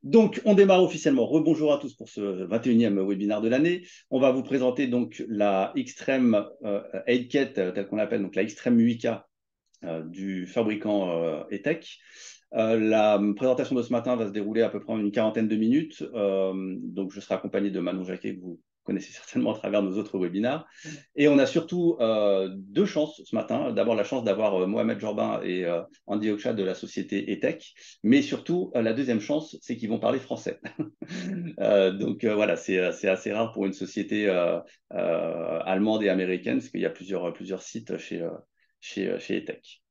Donc, on démarre officiellement. Rebonjour à tous pour ce 21e webinaire de l'année. On va vous présenter donc la Xtreme 8K, telle qu'on l'appelle, donc la Xtreme 8K du fabricant ETEC. La présentation de ce matin va se dérouler à peu près en une quarantaine de minutes. Donc, je serai accompagné de Manon Jacquet, que vous connaissez certainement à travers nos autres webinaires. Et on a surtout deux chances ce matin. D'abord, la chance d'avoir Mohamed Jorbin et Andy Oksha de la société ETEC. Mais surtout, la deuxième chance, c'est qu'ils vont parler français. Voilà, c'est assez rare pour une société allemande et américaine, parce qu'il y a plusieurs sites chez ETEC.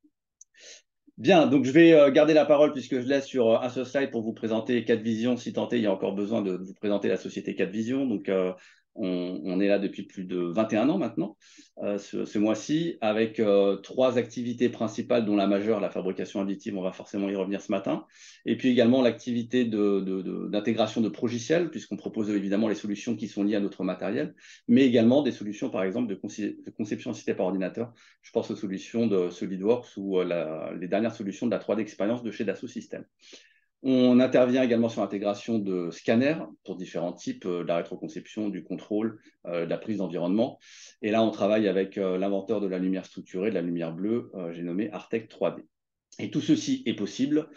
Bien, donc je vais garder la parole puisque je laisse sur un seul slide pour vous présenter Cadvision, si tant est, il y a encore besoin de vous présenter la société Cadvision. Donc, on est là depuis plus de 21 ans maintenant, ce mois-ci, avec trois activités principales, dont la majeure, la fabrication additive, on va forcément y revenir ce matin, et puis également l'activité d'intégration de progiciels, puisqu'on propose évidemment les solutions qui sont liées à notre matériel, mais également des solutions, par exemple, de conception assistée par ordinateur. Je pense aux solutions de SolidWorks ou les dernières solutions de la 3D Experience de chez Dassault Systèmes. On intervient également sur l'intégration de scanners pour différents types, de la rétroconception, du contrôle, de la prise d'environnement. Et là, on travaille avec l'inventeur de la lumière structurée, de la lumière bleue, j'ai nommé Artec 3D. Et tout ceci est possible,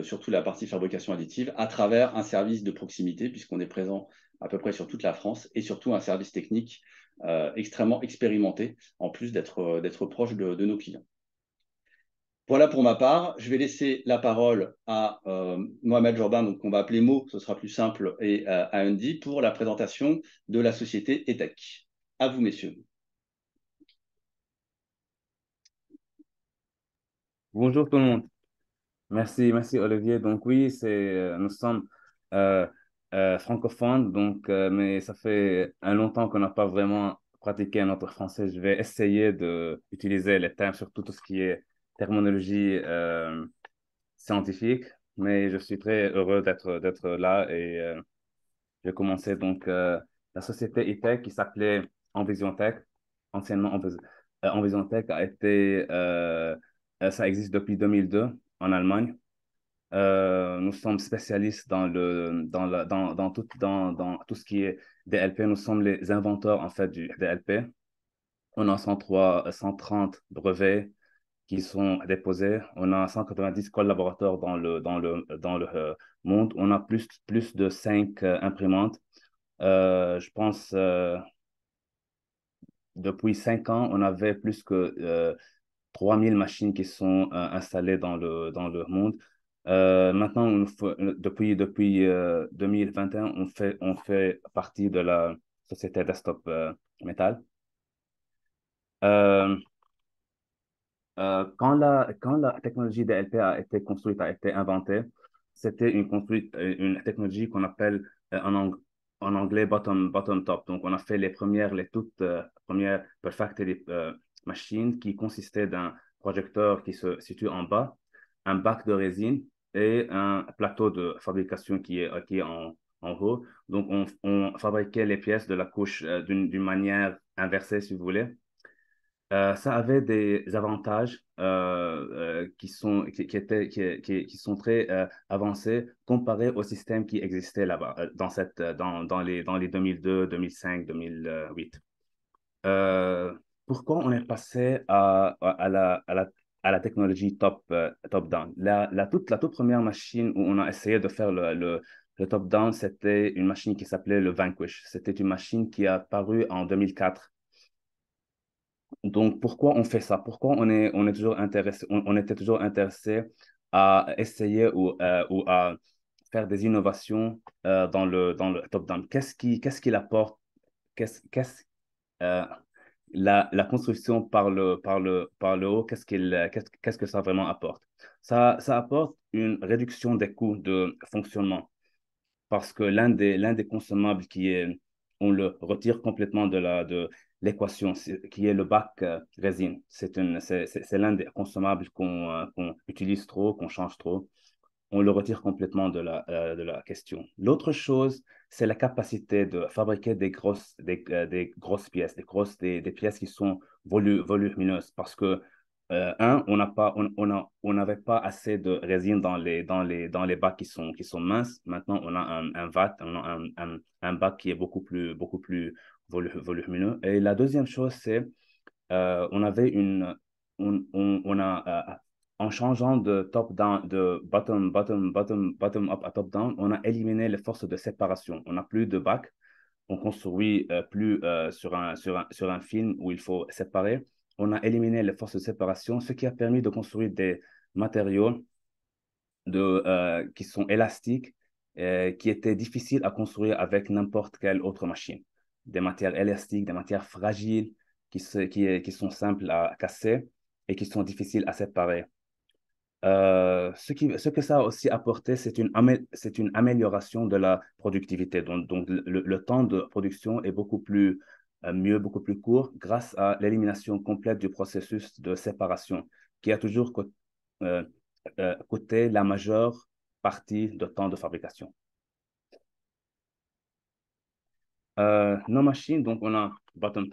surtout la partie fabrication additive, à travers un service de proximité, puisqu'on est présent à peu près sur toute la France, et surtout un service technique extrêmement expérimenté, en plus d'être proche de nos clients. Voilà pour ma part. Je vais laisser la parole à Mohamed Jorbin, donc qu'on va appeler Mo, ce sera plus simple, et à Andy pour la présentation de la société ETEC. À vous, messieurs. Bonjour tout le monde. Merci Olivier. Donc oui, nous sommes euh, francophones, mais ça fait un longtemps qu'on n'a pas vraiment pratiqué notre français. Je vais essayer de utiliser les termes, surtout tout ce qui est terminologie scientifique, mais je suis très heureux d'être là et j'ai commencé la société ITEC qui s'appelait Envisiontech, anciennement Envisiontech a été ça existe depuis 2002 en Allemagne. Nous sommes spécialistes dans tout ce qui est DLP. Nous sommes les inventeurs, en fait, du DLP. On a 130 brevets qui sont déposés. On a 190 collaborateurs dans le monde. On a plus de 5 imprimantes. Je pense, depuis 5 ans, on avait plus que 3000 machines qui sont installées dans le monde. Maintenant, depuis 2021, on fait partie de la société Desktop Metal. Euh, quand la technologie DLP a été construite, a été inventée, c'était une technologie qu'on appelle en anglais bottom top. Donc, on a fait les toutes premières Perfactory machines qui consistaient d'un projecteur qui se situe en bas, un bac de résine et un plateau de fabrication qui est en haut. Donc, on fabriquait les pièces de la couche d'une manière inversée, si vous voulez. Ça avait des avantages qui sont très avancés comparés au système qui existait là-bas, dans les 2002, 2005, 2008. Euh, Pourquoi on est passé à la technologie top-down? La toute première machine où on a essayé de faire le top-down, c'était une machine qui s'appelait le Vanquish. C'était une machine qui a paru en 2004. Donc, pourquoi on fait ça? Pourquoi on était toujours intéressé à essayer ou à faire des innovations dans le top-down? Qu'est-ce qu'il apporte? Qu'est-ce, qu'est-ce, euh, la construction par le haut, qu'est-ce que ça vraiment apporte? Ça apporte une réduction des coûts de fonctionnement parce que l'un des consommables on le retire complètement de l'équation, qui est le bac résine. C'est l'un des consommables qu'on utilise trop, qu'on change trop. On le retire complètement de la question. L'autre chose, c'est la capacité de fabriquer des grosses pièces, des pièces qui sont volumineuses, parce que on n'avait pas assez de résine dans les bacs qui sont minces. Maintenant, on a un vat, on a un bac qui est beaucoup plus volumineux. Et la deuxième chose, c'est on avait on a, en changeant de top-down, de bottom-up à top-down, on a éliminé les forces de séparation. On n'a plus de bac. On construit plus sur un film où il faut séparer. On a éliminé les forces de séparation, ce qui a permis de construire des matériaux qui sont élastiques, qui étaient difficiles à construire avec n'importe quelle autre machine. Des matières élastiques, des matières fragiles, qui sont simples à casser et qui sont difficiles à séparer. Ce que ça a aussi apporté, c'est une amélioration de la productivité. Donc le temps de production est beaucoup plus mieux, beaucoup plus court grâce à l'élimination complète du processus de séparation qui a toujours euh, coûté la majeure partie de temps de fabrication. Nos machines, donc on a bottom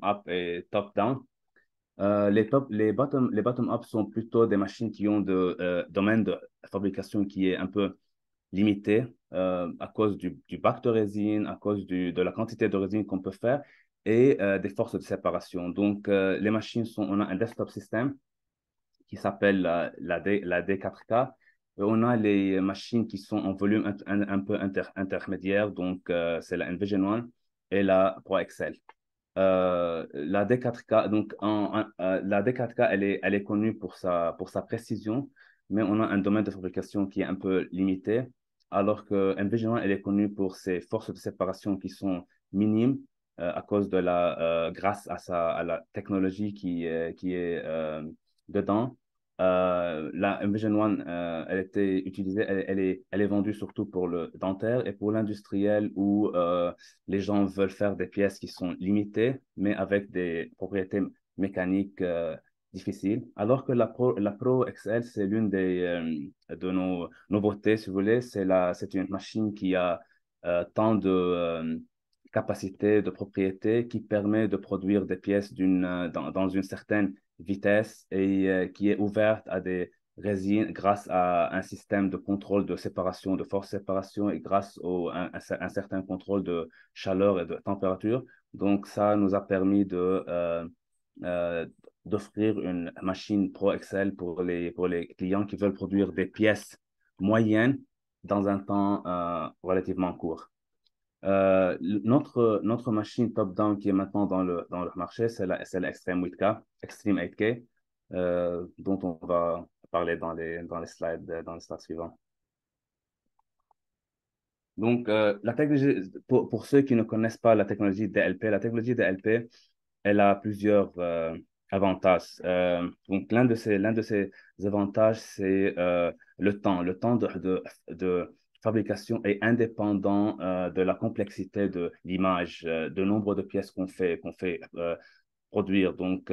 up et top down. Les bottom up sont plutôt des machines qui ont de domaine de fabrication qui est un peu limité à cause du bac de résine, à cause de la quantité de résine qu'on peut faire et des forces de séparation. Donc, les machines on a un desktop system qui s'appelle la D4K. Et on a les machines qui sont en volume un peu intermédiaire, donc c'est la Envision One et la Pro Excel. La D4K, donc la D4K, elle est connue pour sa précision, mais on a un domaine de fabrication qui est un peu limité, alors que Envision, elle est connue pour ses forces de séparation qui sont minimes à cause grâce à la technologie qui est dedans. La Envision One, elle était utilisée, elle est vendue surtout pour le dentaire et pour l'industriel où les gens veulent faire des pièces qui sont limitées, mais avec des propriétés mécaniques difficiles. Alors que la Pro XL, c'est l'une de nos nouveautés, si vous voulez. C'est une machine qui a tant de capacité, de propriétés qui permet de produire des pièces dans une certaine vitesse et qui est ouverte à des résines grâce à un système de contrôle de séparation, de force séparation et grâce un certain contrôle de chaleur et de température. Donc, ça nous a permis euh, d'offrir une machine Pro Excel pour les clients qui veulent produire des pièces moyennes dans un temps relativement court. Notre machine top-down qui est maintenant dans le marché, c'est la Extreme 8K, Extreme 8K, dont on va parler dans les slides suivants. Donc, la technologie, pour ceux qui ne connaissent pas la technologie DLP, elle a plusieurs avantages. Donc, l'un de ces avantages, c'est le temps de fabrication est indépendant de la complexité de l'image, de nombre de pièces qu'on fait produire. Donc,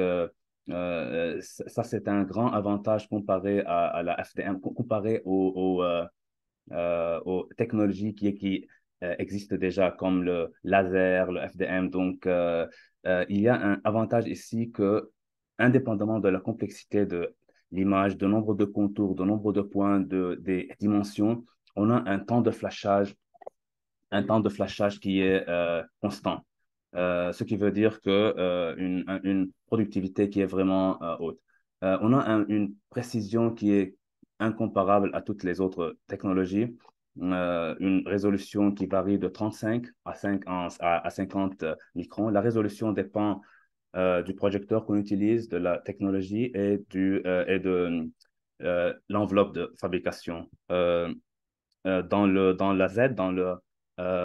ça, c'est un grand avantage comparé à la FDM, comparé aux technologies qui existent déjà, comme le laser, le FDM. Donc, il y a un avantage ici que, indépendamment de la complexité de l'image, de nombre de contours, de nombre de points, des dimensions, on a un temps de flashage qui est constant. Ce qui veut dire que une productivité qui est vraiment haute. On a une précision qui est incomparable à toutes les autres technologies, une résolution qui varie de 35 à 50 microns. La résolution dépend du projecteur qu'on utilise, de la technologie et de l'enveloppe de fabrication. Dans la Z, dans le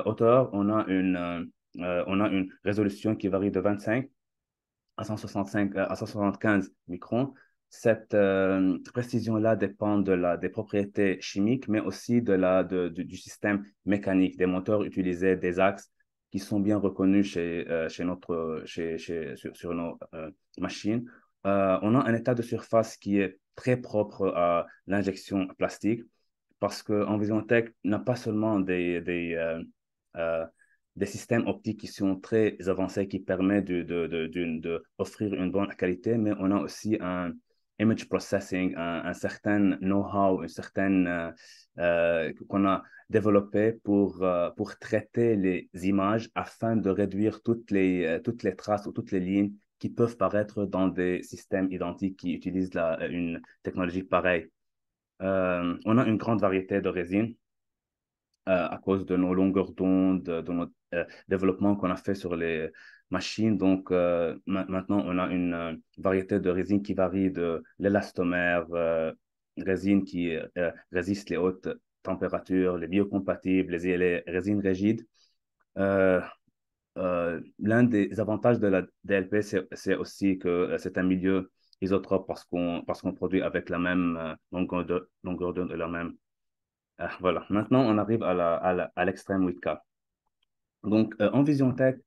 hauteur, on a une résolution qui varie de 25 à 165, à 175 microns. Cette précision-là dépend des propriétés chimiques, mais aussi du système mécanique, des moteurs utilisés, des axes qui sont bien reconnus sur nos machines. On a un état de surface qui est très propre à l'injection plastique parce que Envision Tech n'a pas seulement euh, des systèmes optiques qui sont très avancés, qui permettent d'offrir une bonne qualité, mais on a aussi un image processing, un certain know-how, une certaine qu'on a développé pour traiter les images afin de réduire toutes les traces ou toutes les lignes qui peuvent paraître dans des systèmes identiques qui utilisent une technologie pareille. On a une grande variété de résines à cause de nos longueurs d'onde, de notre développement qu'on a fait sur les machines. Donc, maintenant, on a une variété de résines qui varie de l'élastomère, résine qui résiste les hautes températures, les biocompatibles, les résines rigides. Euh, L'un des avantages de la DLP, c'est aussi que c'est un milieu isotrope parce qu'on produit avec la même longueur d'onde et la même. Voilà. Maintenant, on arrive à l'extrême 8K. Donc, en Vision Tech,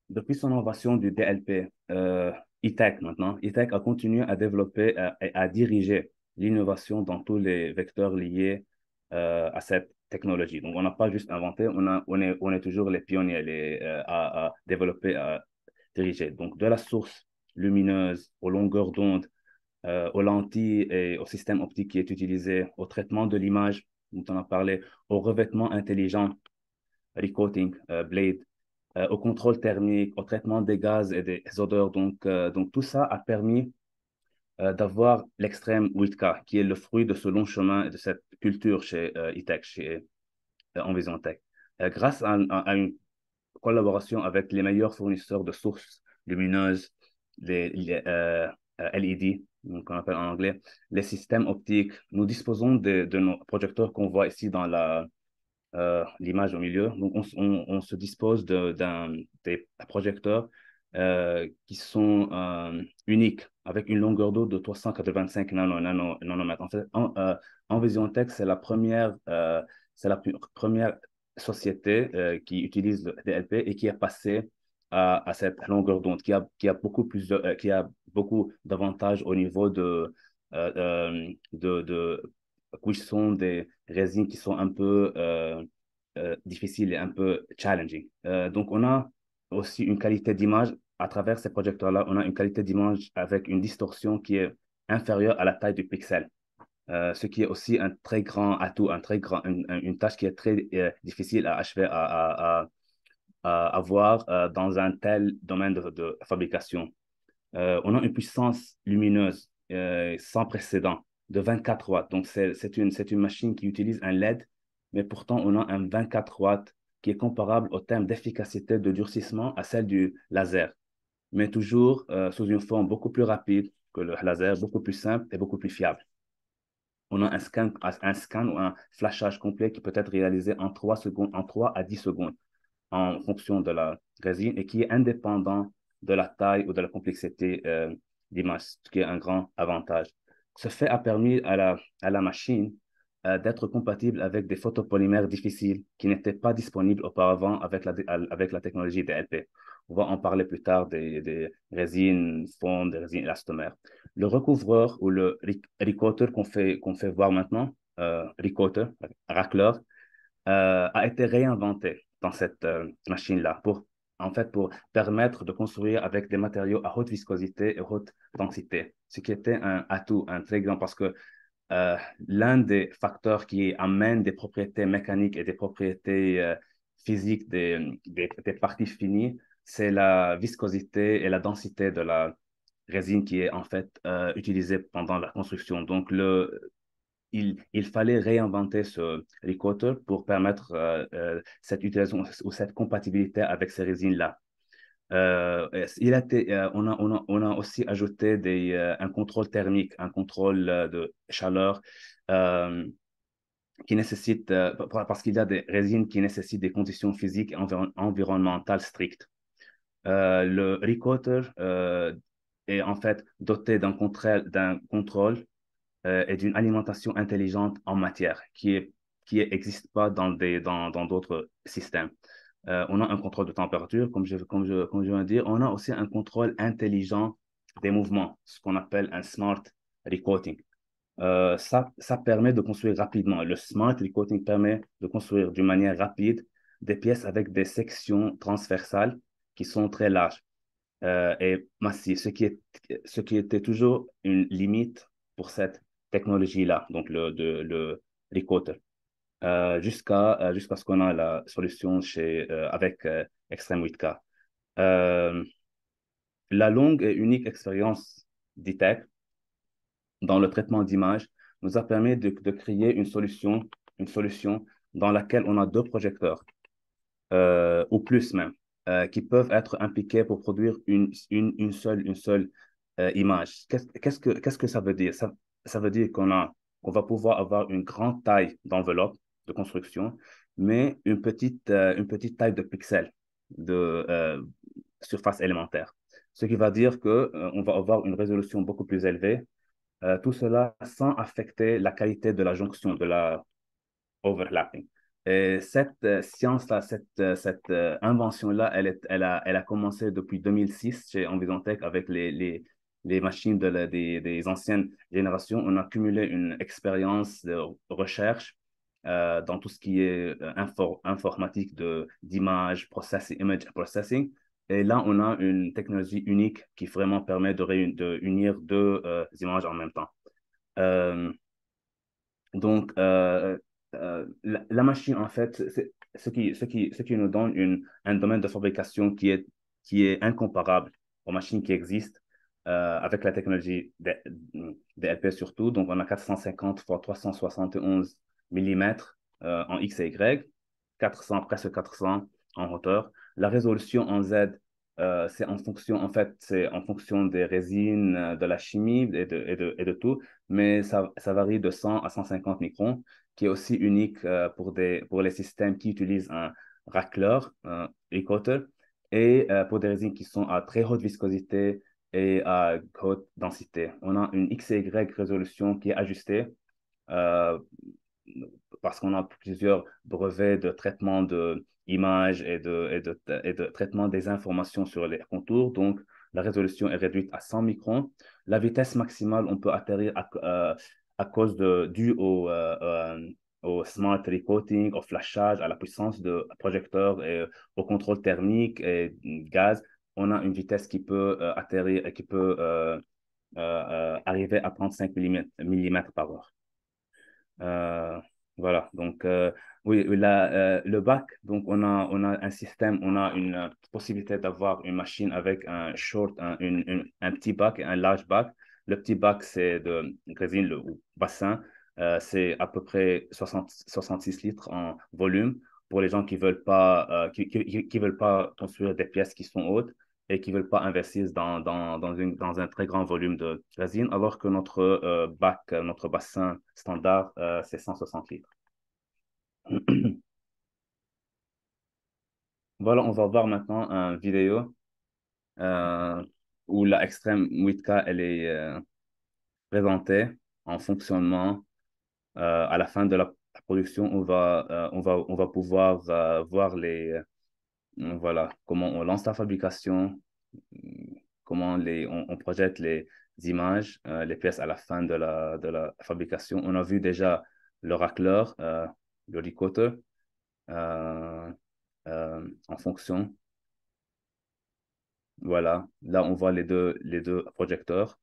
depuis son innovation du DLP, E-Tech maintenant, E-Tech a continué à développer et à diriger l'innovation dans tous les vecteurs liés à cette technologie. Donc, on n'a pas juste inventé, on est toujours les pionniers à développer, à diriger. Donc, de la source lumineuse aux longueurs d'onde, aux lentilles et au système optique qui est utilisé, au traitement de l'image, dont on a parlé, au revêtement intelligent, recoating, blade, au contrôle thermique, au traitement des gaz et des odeurs. Donc tout ça a permis d'avoir l'extrême 8K, qui est le fruit de ce long chemin et de cette culture chez E-Tech, chez Envision Tech. Grâce à une collaboration avec les meilleurs fournisseurs de sources lumineuses, les LED, donc on appelle en anglais, les systèmes optiques, nous disposons de nos projecteurs qu'on voit ici dans l'image au milieu. Donc, on se dispose des projecteurs qui sont uniques, avec une longueur d'onde de 385 nanomètres. En fait, en Vision Tech, c'est la première société qui utilise le DLP et qui est passée à cette longueur d'onde, qui a beaucoup qui a beaucoup d'avantages au niveau de cuisson des résines qui sont un peu difficiles et un peu challenging. Donc, on a aussi une qualité d'image à travers ces projecteurs-là. On a une qualité d'image avec une distorsion qui est inférieure à la taille du pixel. Ce qui est aussi un très grand atout, une tâche qui est très difficile à achever, à avoir dans un tel domaine de fabrication. On a une puissance lumineuse sans précédent de 24 watts. Donc, c'est une machine qui utilise un LED, mais pourtant, on a un 24 watts qui est comparable au terme d'efficacité de durcissement à celle du laser, mais toujours sous une forme beaucoup plus rapide que le laser, beaucoup plus simple et beaucoup plus fiable. On a un scan ou un flashage complet qui peut être réalisé en 3 secondes, en 3 à 10 secondes en fonction de la résine et qui est indépendant de la taille ou de la complexité d'image, ce qui est un grand avantage. Ce fait a permis à la machine d'être compatible avec des photopolymères difficiles qui n'étaient pas disponibles auparavant avec la technologie DLP. On va en parler plus tard des résines fondes, des résines élastomères. Le recouvreur ou le recoater qu'on fait voir maintenant, recoater, racleur, a été réinventé dans cette machine-là en fait, pour permettre de construire avec des matériaux à haute viscosité et haute densité, ce qui était un atout, un très grand, parce que l'un des facteurs qui amène des propriétés mécaniques et des propriétés physiques des parties finies, c'est la viscosité et la densité de la résine qui est en fait utilisée pendant la construction. Donc, il fallait réinventer ce recoater pour permettre cette utilisation ou cette compatibilité avec ces résines-là. On a aussi ajouté un contrôle thermique, un contrôle de chaleur euh, qui nécessite, parce qu'il y a des résines qui nécessitent des conditions physiques et environnementales strictes. Le recoater est en fait doté d'un contrôle et d'une alimentation intelligente en matière qui n'existe pas dans d'autres systèmes. On a un contrôle de température, comme je viens de dire. On a aussi un contrôle intelligent des mouvements, ce qu'on appelle un smart recoating. Ça permet de construire rapidement. Le smart recoating permet de construire d'une manière rapide des pièces avec des sections transversales qui sont très larges et massives, ce qui était toujours une limite pour cette technologie-là, donc le recorder, jusqu'à ce qu'on a la solution avec Extreme 8K. Euh, la longue et unique expérience d'ITEC dans le traitement d'image nous a permis de créer une solution dans laquelle on a deux projecteurs, ou plus même, qui peuvent être impliqués pour produire une seule image. Qu'est-ce que ça veut dire? Ça veut dire qu'on va pouvoir avoir une grande taille d'enveloppe de construction, mais une petite taille de pixels de surface élémentaire. Ce qui va dire que, on va avoir une résolution beaucoup plus élevée, tout cela sans affecter la qualité de la jonction, de la overlapping. Et cette science-là, cette invention-là, elle a commencé depuis 2006 chez Envisiontech avec les machines des anciennes générations. On a cumulé une expérience de recherche dans tout ce qui est informatique d'image, image processing. Et là, on a une technologie unique qui vraiment permet de unir deux images en même temps. Euh, donc, la machine, en fait, c'est ce qui nous donne un domaine de fabrication qui est incomparable aux machines qui existent avec la technologie DLP surtout. Donc, on a 450 x 371 mm en X et Y, 400, presque 400 en hauteur. La résolution en Z, en fait, c'est en fonction des résines, de la chimie et de tout, mais ça varie de 100 à 150 microns, qui est aussi unique pour les systèmes qui utilisent un racleur, un e-coater, et pour des résines qui sont à très haute viscosité et à haute densité. On a une X et Y résolution qui est ajustée euh, parce qu'on a plusieurs brevets de traitement de images et de traitement des informations sur les contours. Donc, la résolution est réduite à 100 microns. La vitesse maximale, on peut atterrir à cause dû au smart recoating, au flashage, à la puissance de projecteur et au contrôle thermique et gaz. On a une vitesse qui peut atterrir et qui peut arriver à 35 mm par heure. Euh, voilà, donc oui, le bac, donc on a un système, on a une possibilité d'avoir une machine avec un short, un petit bac et un large bac. Le petit bac, c'est de résine, ou bassin, c'est à peu près 66 litres en volume pour les gens qui veulent pas, qui veulent pas construire des pièces qui sont hautes et qui ne veulent pas investir dans un très grand volume de résine, alors que notre bac, notre bassin standard, c'est 160 litres. Voilà, on va voir maintenant une vidéo euh, où la Extreme 8K elle est présentée en fonctionnement. À la fin de la production, on va pouvoir voir voilà, comment on lance la fabrication, comment on projette les images, les pièces à la fin de la fabrication. On a vu déjà le racleur, le ricoteur euh, en fonction. Voilà, là on voit les deux projecteurs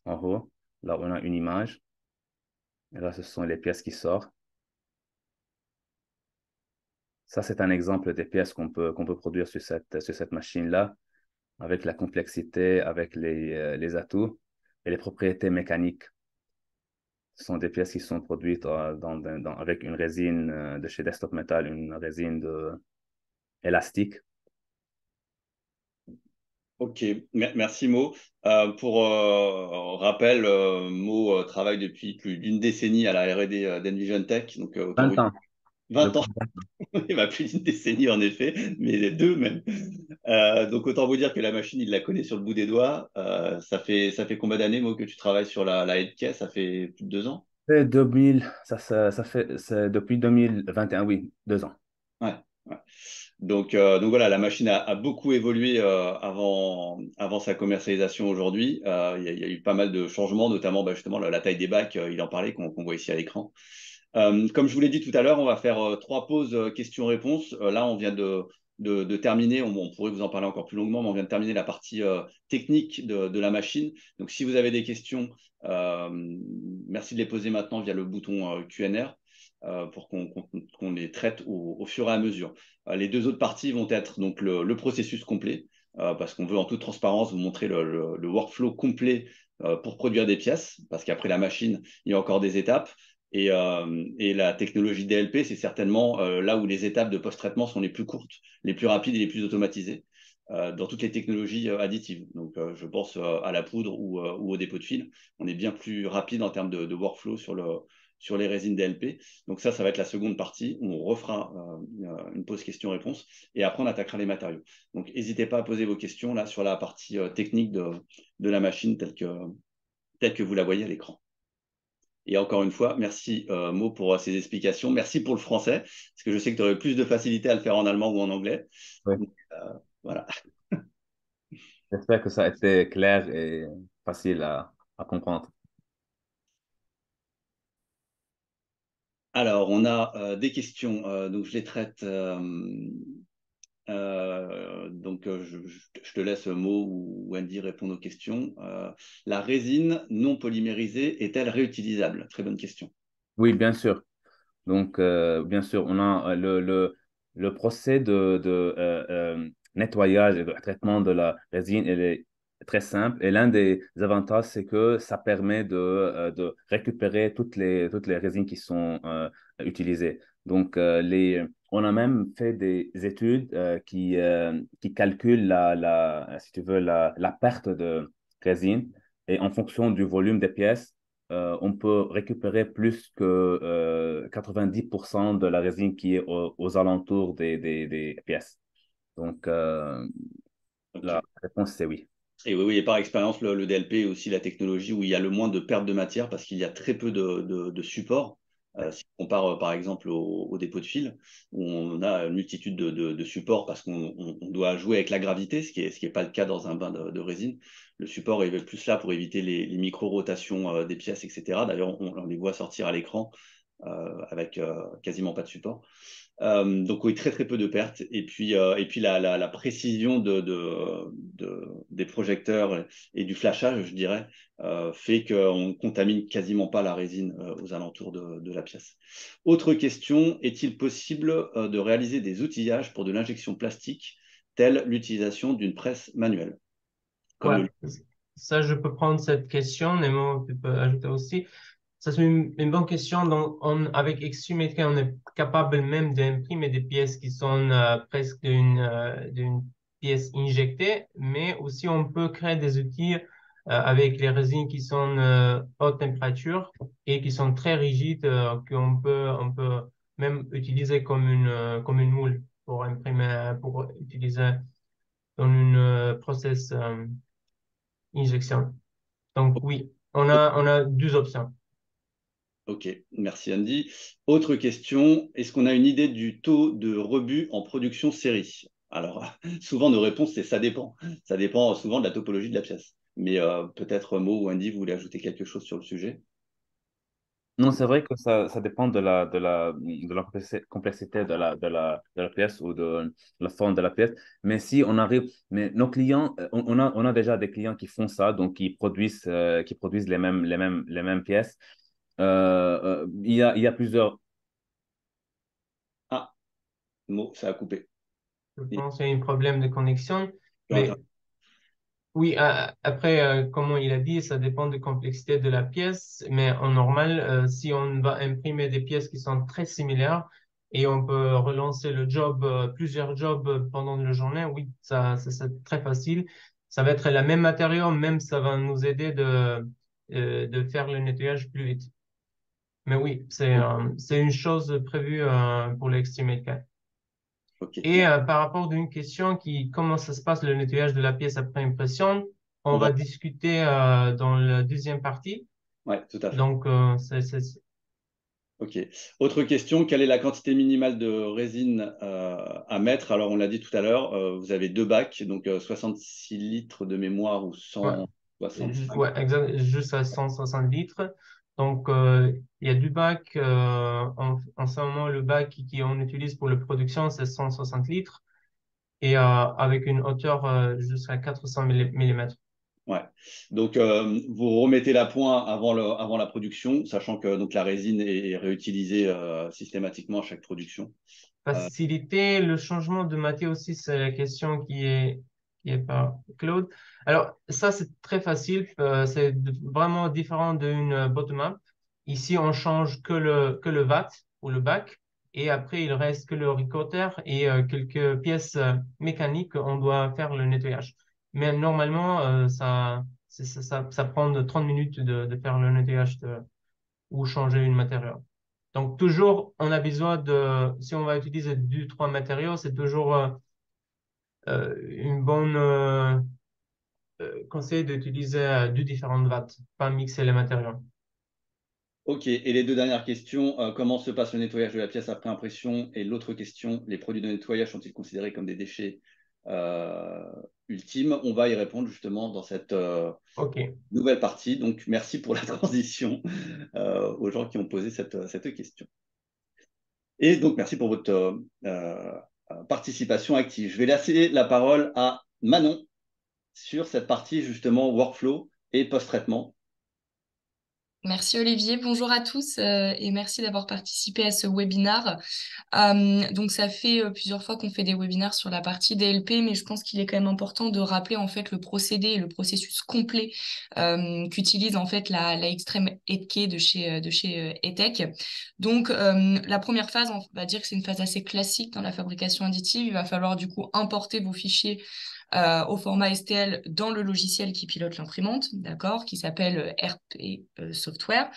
en haut. Là on a une image. Et là ce sont les pièces qui sortent. Ça c'est un exemple des pièces qu'on peut produire sur cette machine-là, avec la complexité, avec les atouts et les propriétés mécaniques. Ce sont des pièces qui sont produites avec une résine de chez Desktop Metal, une résine élastique. Ok, merci Mo. Pour rappel, Mo travaille depuis plus d'une décennie à la R&D d'Envision Tech, donc autant vous 20 dire ans. 20 ans, il va plus d'une décennie en effet, mais les deux même. Donc autant vous dire que la machine, il la connaît sur le bout des doigts. Ça fait combien d'années, Mo, que tu travailles sur la headcase? Ça fait plus de 2 ans? C'est 2000, ça fait, c'est depuis 2021, oui, 2 ans. Ouais, ouais. Donc voilà, la machine a beaucoup évolué avant sa commercialisation aujourd'hui. Il y a eu pas mal de changements, notamment bah, justement la taille des bacs, il en parlait, qu'on voit ici à l'écran. Comme je vous l'ai dit tout à l'heure, on va faire 3 pauses questions-réponses. Là, on vient de terminer, on pourrait vous en parler encore plus longuement, mais on vient de terminer la partie technique de la machine. Donc, si vous avez des questions, euh, merci de les poser maintenant via le bouton Q&R pour qu'on les traite au fur et à mesure. Les 2 autres parties vont être donc le processus complet, parce qu'on veut en toute transparence vous montrer le workflow complet pour produire des pièces, parce qu'après la machine, il y a encore des étapes. Et la technologie DLP, c'est certainement là où les étapes de post-traitement sont les plus courtes, les plus rapides et les plus automatisées dans toutes les technologies additives. Donc, je pense à la poudre ou au dépôt de fil. On est bien plus rapide en termes de workflow sur les résines DLP. Donc ça va être la seconde partie où on refera une pause questions-réponses et après on attaquera les matériaux. Donc, n'hésitez pas à poser vos questions là sur la partie technique de la machine telle que vous la voyez à l'écran. Et encore une fois, merci Mo pour ces explications. Merci pour le français, parce que je sais que tu aurais plus de facilité à le faire en allemand ou en anglais. Oui. Donc, voilà. J'espère que ça a été clair et facile à comprendre. Alors, on a des questions, donc je les traite. Donc, je te laisse Mo ou Andy répondre aux questions. La résine non polymérisée est-elle réutilisable? Très bonne question. Oui, bien sûr. Donc, bien sûr, on a le procès de nettoyage et de traitement de la résine, elle est très simple. Et l'un des avantages, c'est que ça permet de récupérer toutes les résines qui sont utilisées. Donc, on a même fait des études qui calculent si tu veux, la perte de résine. Et en fonction du volume des pièces, on peut récupérer plus que 90% de la résine qui est aux alentours des pièces. Donc, la Ok. réponse, c'est oui. Et oui, oui, et par expérience, le DLP est aussi la technologie où il y a le moins de perte de matière parce qu'il y a très peu de supports. Si on compare par exemple au dépôt de fil, où on a une multitude de supports parce qu'on doit jouer avec la gravité, ce qui est pas le cas dans un bain de résine. Le support est plus là pour éviter les micro-rotations des pièces, etc. D'ailleurs, on les voit sortir à l'écran avec quasiment pas de support. Donc oui, très très peu de pertes. Et puis la précision des projecteurs et du flashage, je dirais, fait qu'on ne contamine quasiment pas la résine aux alentours de la pièce. Autre question, est-il possible de réaliser des outillages pour de l'injection plastique, telle l'utilisation d'une presse manuelle, comme Ouais, le... ça, je peux prendre cette question. Nemo, tu peux ajouter aussi. Ça, c'est une bonne question. Donc, avec Extrumetry, on est capable même d'imprimer des pièces qui sont presque d'une pièce injectée, mais aussi on peut créer des outils avec les résines qui sont haute température et qui sont très rigides, on peut même utiliser comme une moule pour imprimer, pour utiliser dans une process injection. Donc, oui, on a 2 options. Ok, merci Andy. Autre question, est-ce qu'on a une idée du taux de rebut en production série? Alors, souvent nos réponses, c'est ça dépend. Ça dépend souvent de la topologie de la pièce. Mais peut-être Mo ou Andy, vous voulez ajouter quelque chose sur le sujet? Non, c'est vrai que ça dépend de la complexité de la pièce ou de la forme de la pièce. Mais si on arrive, mais nos clients, on a déjà des clients qui font ça, donc qui produisent les mêmes pièces. Il y a plusieurs. Ah, Mo, ça a coupé. Je Et- pense qu'il y a un problème de connexion. Attends. Mais oui, après, comme il a dit, ça dépend de la complexité de la pièce. Mais en normal, si on va imprimer des pièces qui sont très similaires et on peut relancer le job, plusieurs jobs pendant la journée, oui, ça c'est très facile. Ça va être la même matériau, même ça va nous aider de faire le nettoyage plus vite. Mais oui, c'est une chose prévue pour l'Extreme 4. Ok, Et par rapport d'une question comment ça se passe le nettoyage de la pièce après impression, on on va. va discuter dans la deuxième partie. Ouais, tout à fait. Donc, Ok. Autre question, quelle est la quantité minimale de résine à mettre? Alors, on l'a dit tout à l'heure, vous avez 2 bacs, donc 66 litres de mémoire ou ouais, 165. ouais, exact, juste à 160 litres. Donc, il y a du bac. En ce moment, le bac qu'on utilise pour la production, c'est 160 litres et avec une hauteur jusqu'à 400 mm. Ouais. Donc, vous remettez la point avant la production, sachant que donc, la résine est réutilisée systématiquement à chaque production. Faciliter le changement de matière aussi, c'est la question qui est par Claude. Alors, ça, c'est très facile. C'est vraiment différent d'une bottom-up. Ici, on change que le vat ou le bac. Et après, il reste que le ricotter et quelques pièces mécaniques. On doit faire le nettoyage. Mais normalement, ça prend 30 minutes de faire le nettoyage ou changer une matériau. Donc, toujours, on a besoin si on va utiliser deux, trois matériaux, c'est toujours une bonne conseil d'utiliser deux différentes watts, pas mixer les matériaux. Ok, et les deux dernières questions, comment se passe le nettoyage de la pièce après impression? Et l'autre question, les produits de nettoyage sont-ils considérés comme des déchets euh, ultimes? On va y répondre justement dans cette OK. nouvelle partie. Donc, merci pour la transition aux gens qui ont posé cette question. Et donc, merci pour votre participation active. Je vais laisser la parole à Manon sur cette partie justement workflow et post-traitement. Merci Olivier, bonjour à tous et merci d'avoir participé à ce webinaire. Donc ça fait plusieurs fois qu'on fait des webinaires sur la partie DLP, mais je pense qu'il est quand même important de rappeler en fait le procédé et le processus complet qu'utilise en fait la Extreme ETK de chez ETEC. Donc la première phase, on va dire que c'est une phase assez classique dans la fabrication additive. Il va falloir du coup importer vos fichiers au format STL dans le logiciel qui pilote l'imprimante, d'accord, qui s'appelle RP Software.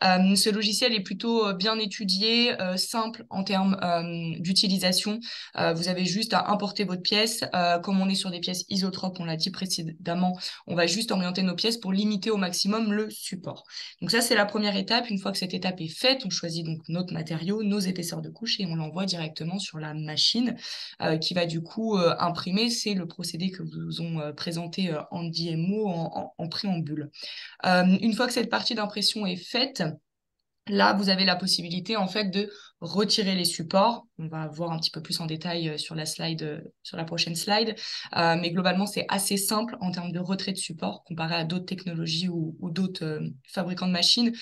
Ce logiciel est plutôt bien étudié, simple en termes d'utilisation. Vous avez juste à importer votre pièce. Comme on est sur des pièces isotropes, on l'a dit précédemment, on va juste orienter nos pièces pour limiter au maximum le support. Donc ça, c'est la première étape. Une fois que cette étape est faite, on choisit donc notre matériau, nos épaisseurs de couche et on l'envoie directement sur la machine qui va du coup imprimer. C'est le procédé que vous ont présenté en DMO en préambule. Une fois que cette partie d'impression est faite, là, vous avez la possibilité en fait de retirer les supports. On va voir un petit peu plus en détail sur la slide, sur la prochaine slide. Mais globalement, c'est assez simple en termes de retrait de support comparé à d'autres technologies ou d'autres fabricants de machines.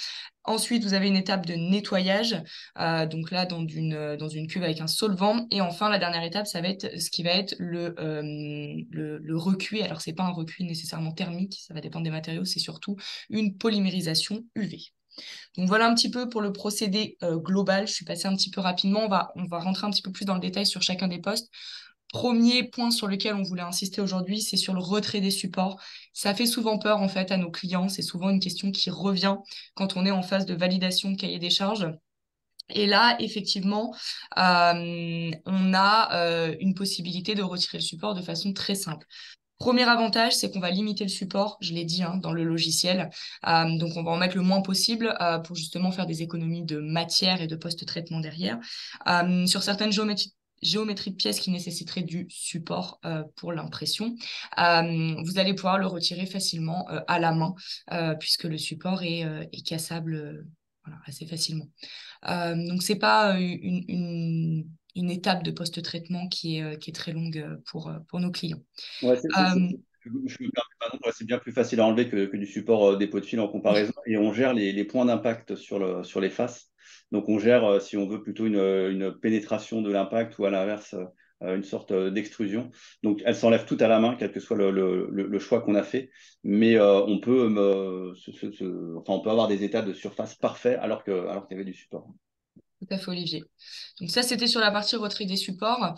Ensuite, vous avez une étape de nettoyage, donc là dans une cuve avec un solvant. Et enfin, la dernière étape, ça va être ce qui va être le recuit. Alors, c'est pas un recuit nécessairement thermique, ça va dépendre des matériaux, c'est surtout une polymérisation UV. Donc voilà un petit peu pour le procédé global. Je suis passée un petit peu rapidement. On va rentrer un petit peu plus dans le détail sur chacun des postes. Premier point sur lequel on voulait insister aujourd'hui, c'est sur le retrait des supports. Ça fait souvent peur en fait à nos clients. C'est souvent une question qui revient quand on est en phase de validation de cahier des charges. Et là, effectivement, on a une possibilité de retirer le support de façon très simple. Premier avantage, c'est qu'on va limiter le support, je l'ai dit, hein, dans le logiciel. Donc, on va en mettre le moins possible pour justement faire des économies de matière et de post-traitement derrière. Sur certaines géométries de pièces qui nécessiteraient du support pour l'impression, vous allez pouvoir le retirer facilement à la main puisque le support est cassable voilà, assez facilement. Donc, c'est pas une étape de post-traitement qui est très longue pour nos clients. Ouais, Euh, je me permets, pardon, ouais, c'est bien plus facile à enlever que du support des pots de fil en comparaison. Et on gère les points d'impact sur les faces. Donc on gère, si on veut, plutôt une pénétration de l'impact ou à l'inverse, une sorte d'extrusion. Donc elles s'enlèvent toutes à la main, quel que soit le choix qu'on a fait. Mais on peut, enfin, on peut avoir des états de surface parfaits alors qu'il y avait du support. Tout à fait, Olivier. Donc ça, c'était sur la partie retrait des supports.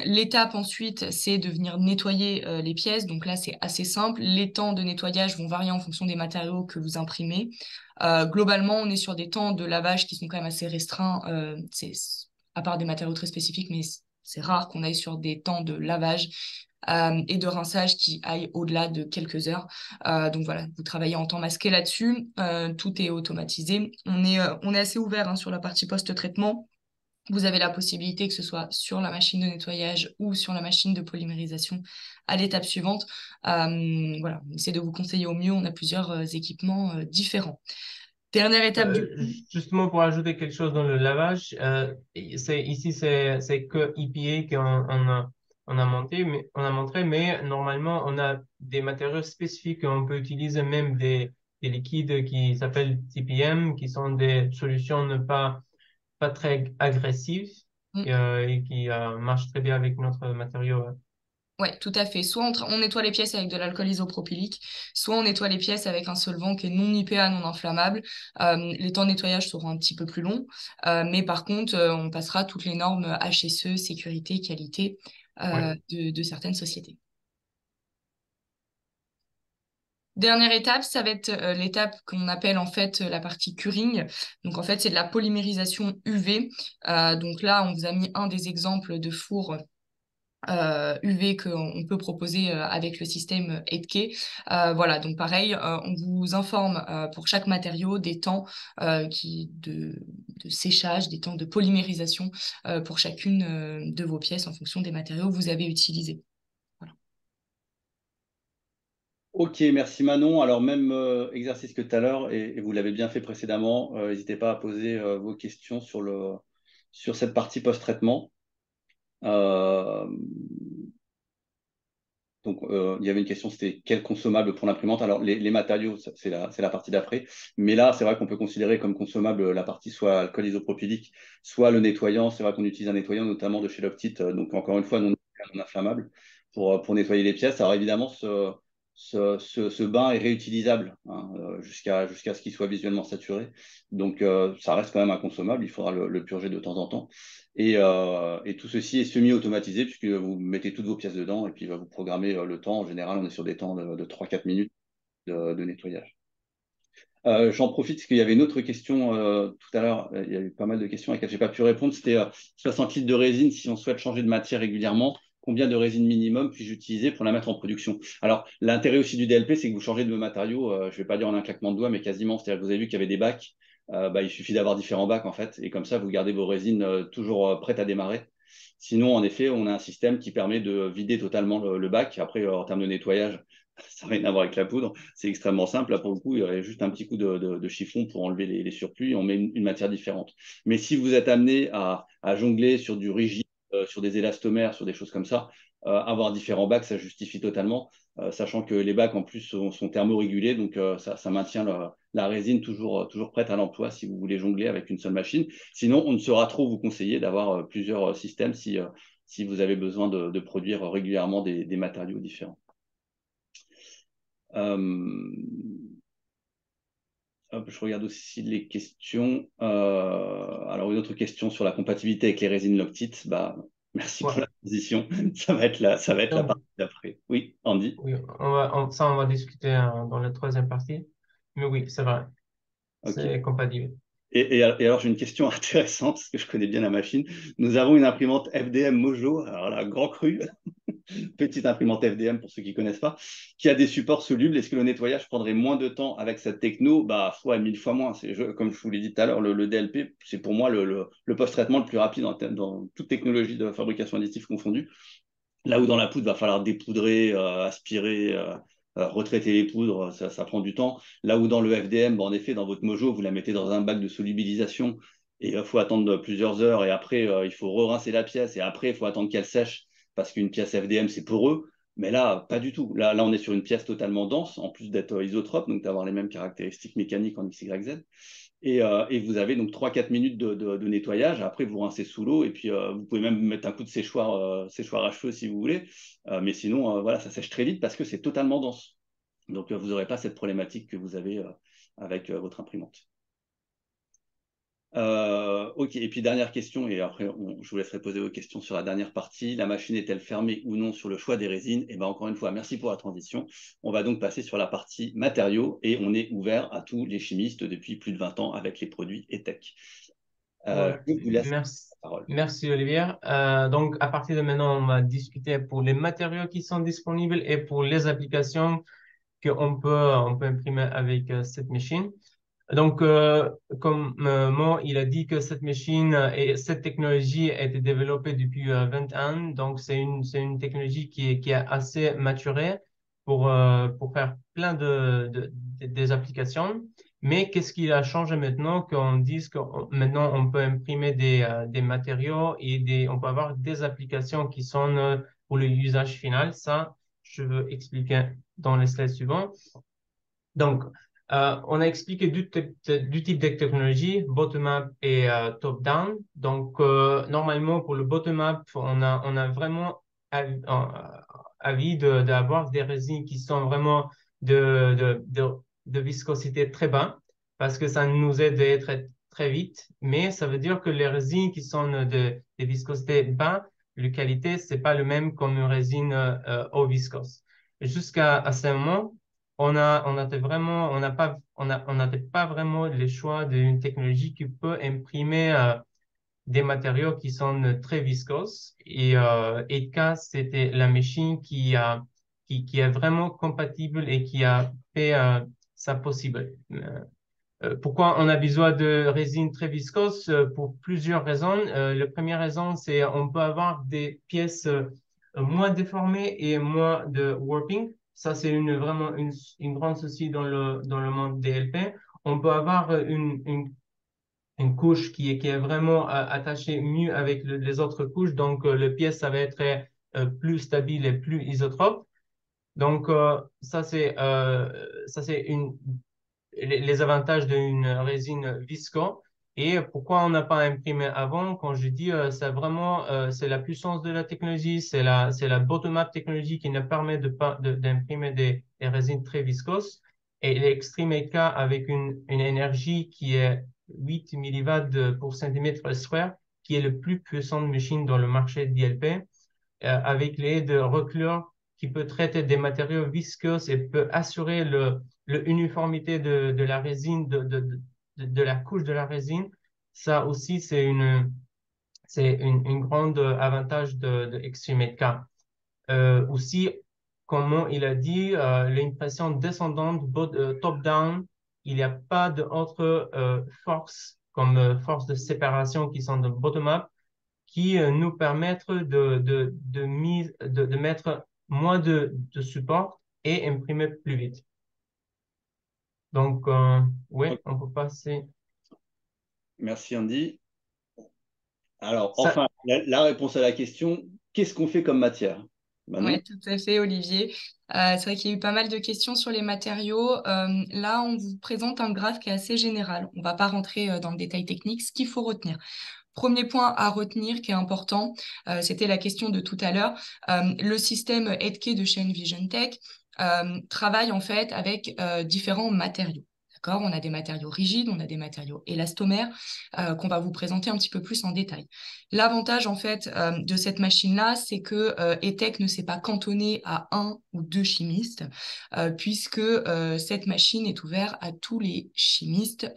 L'étape ensuite, c'est de venir nettoyer les pièces. Donc là, c'est assez simple. Les temps de nettoyage vont varier en fonction des matériaux que vous imprimez. Globalement, on est sur des temps de lavage qui sont quand même assez restreints. À part des matériaux très spécifiques, mais c'est rare qu'on aille sur des temps de lavage et de rinçage qui aillent au-delà de quelques heures. Donc voilà, vous travaillez en temps masqué là-dessus. Tout est automatisé. On est assez ouvert hein, sur la partie post-traitement. Vous avez la possibilité que ce soit sur la machine de nettoyage ou sur la machine de polymérisation à l'étape suivante. Voilà, on essaie de vous conseiller au mieux. On a plusieurs équipements différents. Dernière étape du coup. Justement, pour ajouter quelque chose dans le lavage, ici, c'est que EPA on a montré, mais normalement, on a des matériaux spécifiques. On peut utiliser même des liquides qui s'appellent TPM, qui sont des solutions ne pas très agressives Mm. et qui marchent très bien avec notre matériau. Ouais, tout à fait. Soit on nettoie les pièces avec de l'alcool isopropylique, soit on nettoie les pièces avec un solvant qui est non IPA, non inflammable. Les temps de nettoyage seront un petit peu plus longs, mais par contre, on passera toutes les normes HSE, sécurité, qualité Ouais. de certaines sociétés. Dernière étape, ça va être l'étape qu'on appelle en fait la partie curing. Donc en fait, c'est de la polymérisation UV. Donc là, on vous a mis un des exemples de fours UV qu'on peut proposer avec le système 8K. Voilà, donc pareil, on vous informe pour chaque matériau des temps de séchage, des temps de polymérisation pour chacune de vos pièces en fonction des matériaux que vous avez utilisés. Voilà. Ok, merci Manon. Alors, même exercice que tout à l'heure, et vous l'avez bien fait précédemment, n'hésitez pas à poser vos questions sur cette partie post-traitement. Euh, donc, il y avait une question, c'était quel consommable pour l'imprimante? Alors, les matériaux, c'est la partie d'après. Mais là, c'est vrai qu'on peut considérer comme consommable la partie soit alcool isopropylique, soit le nettoyant. C'est vrai qu'on utilise un nettoyant, notamment de chez Loctite, donc encore une fois, non inflammable, pour nettoyer les pièces. Alors, évidemment, ce bain est réutilisable hein, jusqu'à ce qu'il soit visuellement saturé. Donc, ça reste quand même un consommable. Il faudra le purger de temps en temps. Et tout ceci est semi-automatisé puisque vous mettez toutes vos pièces dedans et puis vous programmez le temps. En général, on est sur des temps de 3-4 minutes de nettoyage. J'en profite parce qu'il y avait une autre question tout à l'heure. Il y a eu pas mal de questions à laquelle je n'ai pas pu répondre. C'était 60 litres de résine si on souhaite changer de matière régulièrement. Combien de résine minimum puis-je utiliser pour la mettre en production? Alors, l'intérêt aussi du DLP, c'est que vous changez de matériaux, je ne vais pas dire en un claquement de doigts, mais quasiment. C'est-à-dire que vous avez vu qu'il y avait des bacs. Il suffit d'avoir différents bacs, en fait. Et comme ça, vous gardez vos résines toujours prêtes à démarrer. Sinon, en effet, on a un système qui permet de vider totalement le bac. Après, en termes de nettoyage, ça n'a rien à voir avec la poudre. C'est extrêmement simple. Là, pour le coup, il y aurait juste un petit coup de chiffon pour enlever les surplus et on met une matière différente. Mais si vous êtes amené à jongler sur du rigide, sur des élastomères, sur des choses comme ça, avoir différents bacs, ça justifie totalement, sachant que les bacs en plus sont thermorégulés, donc ça maintient la résine toujours prête à l'emploi si vous voulez jongler avec une seule machine. Sinon, on ne saura trop vous conseiller d'avoir plusieurs systèmes si vous avez besoin de produire régulièrement des matériaux différents. Je regarde aussi les questions. Alors, une autre question sur la compatibilité avec les résines Loctite. Merci pour la position. Ça va être la partie d'après. Oui, Andy. Oui, on va discuter dans la troisième partie. Mais oui, c'est vrai. Okay. C'est compatible. Et alors, j'ai une question intéressante, parce que je connais bien la machine. Nous avons une imprimante FDM Mojo, alors là, grand cru, petite imprimante FDM pour ceux qui ne connaissent pas, qui a des supports solubles. Est-ce que le nettoyage prendrait moins de temps avec cette techno? Fois 1000 fois moins. Comme je vous l'ai dit tout à l'heure, le DLP, c'est pour moi le post-traitement le plus rapide dans toute technologie de fabrication additive confondue. Là où dans la poudre, il va falloir dépoudrer, aspirer, retraiter les poudres, ça prend du temps. Là où dans le FDM, en effet, dans votre Mojo, vous la mettez dans un bac de solubilisation et il faut attendre plusieurs heures et après, il faut re-rincer la pièce et après, il faut attendre qu'elle sèche parce qu'une pièce FDM, c'est poreux. Mais là, pas du tout. Là, on est sur une pièce totalement dense, en plus d'être isotrope, donc d'avoir les mêmes caractéristiques mécaniques en XYZ. Et vous avez donc 3-4 minutes de nettoyage. Après, vous rincez sous l'eau et puis vous pouvez même mettre un coup de séchoir à cheveux si vous voulez. Mais sinon, voilà, ça sèche très vite parce que c'est totalement dense. Donc, vous n'aurez pas cette problématique que vous avez avec votre imprimante. Ok, et puis dernière question, et après je vous laisserai poser vos questions sur la dernière partie. La machine est-elle fermée ou non sur le choix des résines? Et encore une fois, merci pour la transition. On va donc passer sur la partie matériaux et on est ouvert à tous les chimistes depuis plus de 20 ans avec les produits ETEC. Je vous laisse la parole. Merci Olivier. Donc à partir de maintenant, on va discuter pour les matériaux qui sont disponibles et pour les applications qu'on peut imprimer avec cette machine. Donc, comme Mo, il a dit que cette machine et cette technologie a été développée depuis 20 ans. Donc, c'est une technologie qui est assez maturée pour faire plein des applications. Mais qu'est-ce qui a changé maintenant qu'on dise que maintenant on peut imprimer des matériaux et on peut avoir des applications qui sont pour le usage final. Ça, je veux expliquer dans les slides suivants. Donc, on a expliqué du type de technologie, bottom-up et top-down. Donc, normalement, pour le bottom-up, on a vraiment envie d'avoir des résines qui sont vraiment de viscosité très bas parce que ça nous aide à être très vite. Mais ça veut dire que les résines qui sont de viscosité bas, la qualité, c'est pas le même comme une résine eau viscose. Jusqu'à ce moment, on n'avait pas vraiment le choix d'une technologie qui peut imprimer des matériaux qui sont très viscoses. Et Edka, c'était la machine qui est vraiment compatible et qui a fait ça possible. Pourquoi on a besoin de résine très viscose? Pour plusieurs raisons. La première raison, c'est on peut avoir des pièces moins déformées et moins de warping. Ça, c'est vraiment une grande souci dans le monde des LP. On peut avoir une couche qui est vraiment attachée mieux avec les autres couches. Donc, le pièce, ça va être plus stable et plus isotrope. Donc, ça, c'est les avantages d'une résine visco. Et pourquoi on n'a pas imprimé avant? Quand je dis, c'est vraiment, c'est la puissance de la technologie, c'est la bottom-up technologie qui nous permet d'imprimer des résines très viscoses. Et l'Extreme 8K avec une énergie qui est 8 milliwatts pour centimètre square, qui est le plus puissante machine dans le marché DLP, avec l'aide de reculeur qui peut traiter des matériaux visqueux et peut assurer l'uniformité de la résine, de la couche de la résine. Ça aussi, c'est une grande avantage de Xtreme 8K. Aussi, comment il a dit, l'impression descendante, top-down, il n'y a pas d'autres forces comme force de séparation qui sont de bottom-up qui nous permettent de mettre moins de support et imprimer plus vite. Donc, oui, on peut passer. Merci Andy. Alors, Ça, enfin, la réponse à la question, qu'est-ce qu'on fait comme matière? Oui, Manon? tout à fait, Olivier. C'est vrai qu'il y a eu pas mal de questions sur les matériaux. Là, on vous présente un graphe qui est assez général. On ne va pas rentrer dans le détail technique. Ce qu'il faut retenir. Premier point à retenir qui est important, c'était la question de tout à l'heure. Le système 8K de chez Envision Tech travaille en fait avec différents matériaux. D'accord? On a des matériaux rigides, on a des matériaux élastomères qu'on va vous présenter un petit peu plus en détail. L'avantage en fait de cette machine-là, c'est que ETEC ne s'est pas cantonné à un ou deux chimistes, puisque cette machine est ouverte à tous les chimistes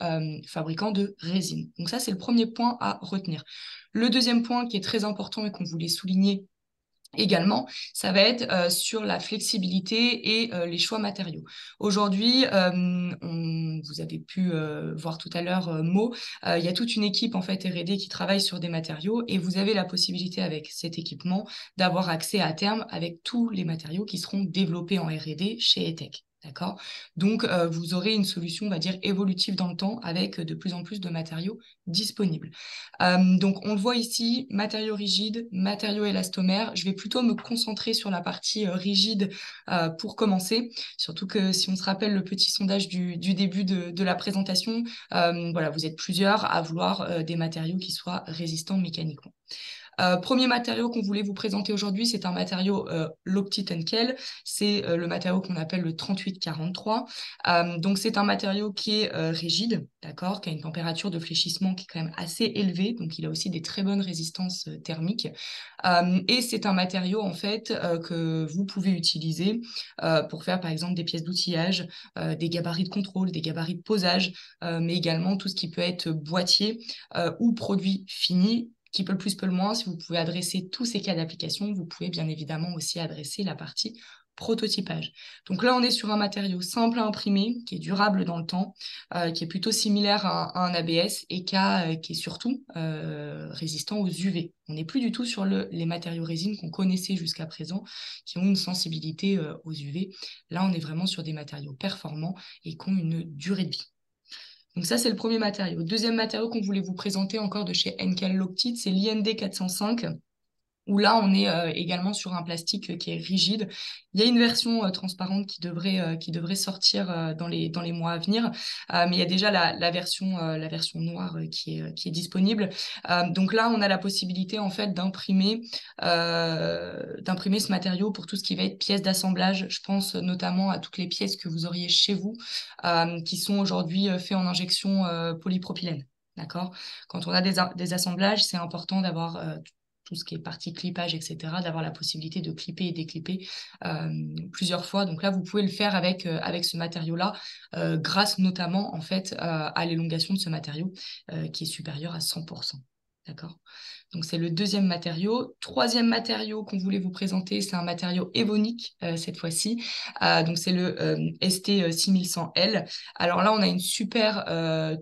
fabricants de résine. Donc ça, c'est le premier point à retenir. Le deuxième point qui est très important et qu'on voulait souligner également, ça va être sur la flexibilité et les choix matériaux. Aujourd'hui, vous avez pu voir tout à l'heure Mo, il y a toute une équipe en fait R&D qui travaille sur des matériaux et vous avez la possibilité avec cet équipement d'avoir accès à terme avec tous les matériaux qui seront développés en R&D chez ETEC. D'accord? Donc, vous aurez une solution, on va dire, évolutive dans le temps avec de plus en plus de matériaux disponibles. Donc, on le voit ici, matériaux rigides, matériaux élastomères. Je vais plutôt me concentrer sur la partie rigide pour commencer. Surtout que si on se rappelle le petit sondage du début de la présentation, voilà, vous êtes plusieurs à vouloir des matériaux qui soient résistants mécaniquement. Premier matériau qu'on voulait vous présenter aujourd'hui, c'est un matériau Loctite-Henkel. C'est le matériau qu'on appelle le 3843. Donc, c'est un matériau qui est rigide, d'accord, qui a une température de fléchissement qui est quand même assez élevée. Donc, il a aussi des très bonnes résistances thermiques. Et c'est un matériau, en fait, que vous pouvez utiliser pour faire, par exemple, des pièces d'outillage, des gabarits de contrôle, des gabarits de posage, mais également tout ce qui peut être boîtier ou produit fini, qui peut le plus, peut le moins. Si vous pouvez adresser tous ces cas d'application, vous pouvez bien évidemment aussi adresser la partie prototypage. Donc là, on est sur un matériau simple à imprimer, qui est durable dans le temps, qui est plutôt similaire à un ABS et qui est surtout résistant aux UV. On n'est plus du tout sur les matériaux résine qu'on connaissait jusqu'à présent, qui ont une sensibilité aux UV. Là, on est vraiment sur des matériaux performants et qui ont une durée de vie. Donc ça, c'est le premier matériau. Deuxième matériau qu'on voulait vous présenter encore de chez Henkel Loctite, c'est l'IND 405, où là, on est également sur un plastique qui est rigide. Il y a une version transparente qui devrait sortir dans les mois à venir, mais il y a déjà la version noire qui est disponible. Donc là, on a la possibilité en fait d'imprimer ce matériau pour tout ce qui va être pièces d'assemblage. Je pense notamment à toutes les pièces que vous auriez chez vous, qui sont aujourd'hui faites en injection polypropylène. D'accord? Quand on a des assemblages, c'est important d'avoir tout ce qui est partie clippage, etc., d'avoir la possibilité de clipper et déclipper plusieurs fois. Donc là, vous pouvez le faire avec ce matériau-là, grâce notamment en fait à l'élongation de ce matériau qui est supérieure à 100%. D'accord? Donc c'est le deuxième matériau. Troisième matériau qu'on voulait vous présenter, c'est un matériau évonique cette fois-ci. Donc c'est le ST6100L. Alors là, on a une super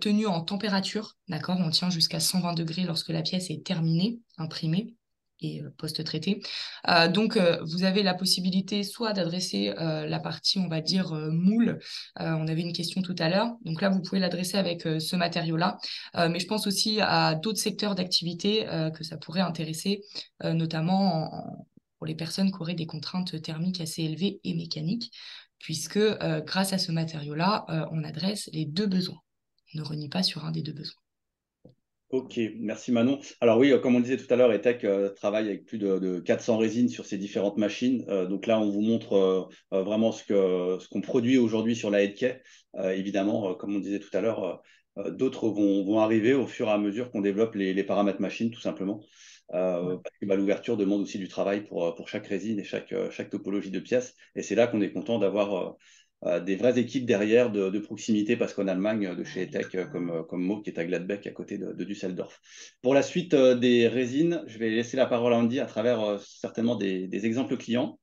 tenue en température. D'accord? On tient jusqu'à 120 degrés lorsque la pièce est terminée, imprimée et post-traitée. Donc, vous avez la possibilité soit d'adresser la partie, on va dire, moule. On avait une question tout à l'heure. Donc là, vous pouvez l'adresser avec ce matériau-là. Mais je pense aussi à d'autres secteurs d'activité que ça pourrait intéresser, notamment pour les personnes qui auraient des contraintes thermiques assez élevées et mécaniques, puisque grâce à ce matériau-là, on adresse les deux besoins. On ne renie pas sur un des deux besoins. Ok, merci Manon. Alors oui, comme on disait tout à l'heure, ETEC travaille avec plus de 400 résines sur ces différentes machines. Donc là, on vous montre vraiment ce qu'on produit aujourd'hui sur la Headkey. Évidemment, comme on disait tout à l'heure, d'autres vont arriver au fur et à mesure qu'on développe les paramètres machines, tout simplement. Parce que l'ouverture demande aussi du travail pour chaque résine et chaque topologie de pièces. Et c'est là qu'on est content d'avoir des vraies équipes derrière de proximité, parce qu'en Allemagne, de chez ETEC, comme Mo, qui est à Gladbeck, à côté de Düsseldorf. Pour la suite des résines, je vais laisser la parole à Andy à travers certainement des exemples clients.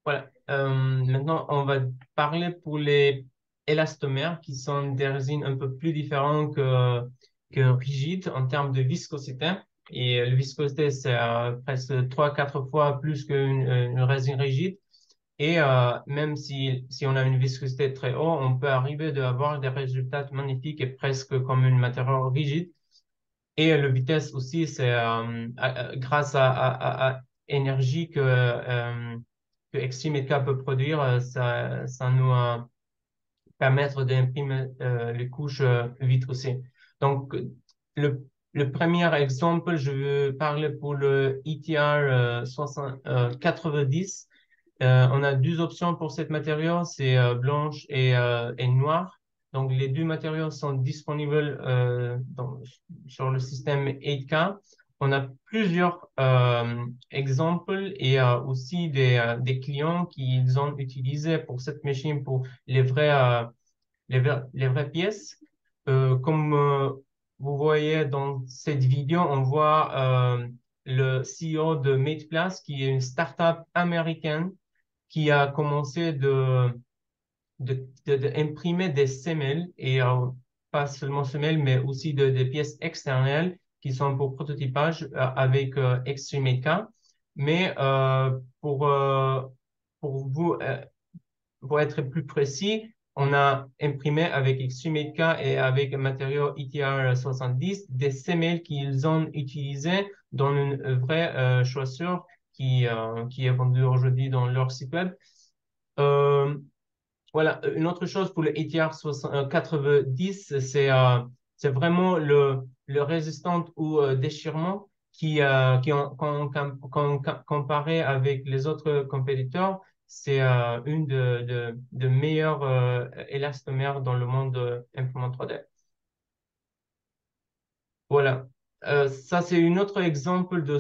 Voilà. Maintenant, on va parler pour les élastomères, qui sont des résines un peu plus différentes que rigides en termes de viscosité. Et la viscosité, c'est presque 3-4 fois plus qu'une résine rigide. Et même si on a une viscosité très haute, on peut arriver à avoir des résultats magnifiques et presque comme une matériau rigide. Et la vitesse aussi, c'est grâce à énergie que Xtreme peut produire, ça nous permettre d'imprimer les couches vite aussi. Donc, le premier exemple, je veux parler pour le ETR 90. On a deux options pour cette matériau, c'est blanche et noire. Donc, les deux matériaux sont disponibles sur le système 8K. On a plusieurs exemples et aussi des clients qui ont utilisé pour cette machine pour les vraies pièces. Comme vous voyez dans cette vidéo, on voit le CEO de MatePlace, qui est une startup américaine qui a commencé d'imprimer des semelles, et pas seulement semelles, mais aussi des pièces externelles qui sont pour prototypage avec Xtreme 8K. Mais pour vous, pour être plus précis, on a imprimé avec Xtreme 8K et avec un matériau ETR 70 des semelles qu'ils ont utilisées dans une vraie chaussure qui est vendue aujourd'hui dans leur site web. Voilà, une autre chose pour le ETR 90, c'est vraiment le résistant ou déchirement comparé avec les autres compétiteurs, c'est une de meilleurs élastomères dans le monde imprimant 3D. Voilà. Ça, c'est un autre exemple de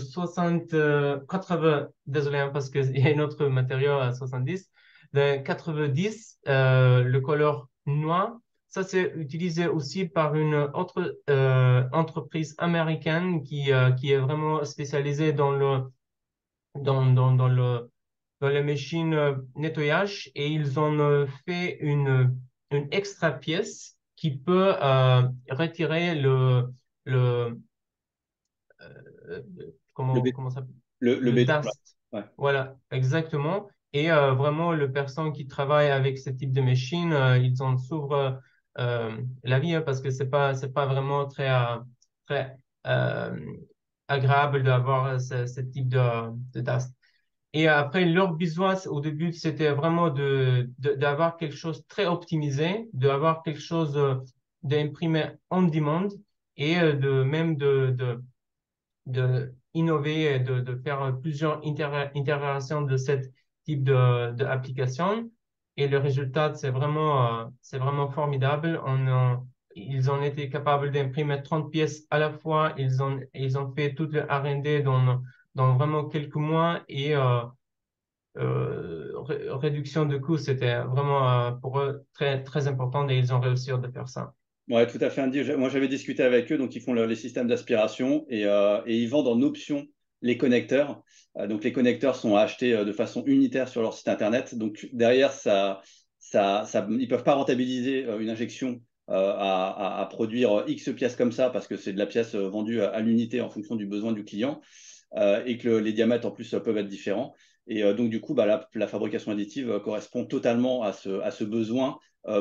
80, désolé, hein, parce qu'il y a un autre matériau à 70. De 90, le couleur noir. Ça, c'est utilisé aussi par une autre entreprise américaine qui est vraiment spécialisée dans les machines nettoyage, et ils ont fait une extra pièce qui peut retirer le euh, Le, comment ça s'appelle? le Le béton, là. dust. Ouais. Voilà, exactement. Et vraiment, les personnes qui travaillent avec ce type de machine, ils en s'ouvrent la vie, hein, parce que c'est pas vraiment très euh, agréable d'avoir ce type de task. Et après, leur besoin, au début, c'était vraiment d'avoir quelque chose de très optimisé, d'avoir quelque chose d'imprimer on demand et de innover, et de faire plusieurs itérations de ce type d'application. Et le résultat, c'est vraiment formidable. Ils ont été capables d'imprimer 30 pièces à la fois. Ils ont fait tout le R&D dans vraiment quelques mois et réduction de coûts, c'était vraiment pour eux très, très important et ils ont réussi de faire ça. Ouais, tout à fait, Andy. Moi, j'avais discuté avec eux, donc ils font les systèmes d'aspiration et ils vendent en option les connecteurs. Donc, les connecteurs sont achetés de façon unitaire sur leur site internet. Donc, derrière, ils peuvent pas rentabiliser une injection à produire X pièces comme ça parce que c'est de la pièce vendue à l'unité en fonction du besoin du client et que les diamètres en plus peuvent être différents. Et donc, du coup, bah, la fabrication additive correspond totalement à ce besoin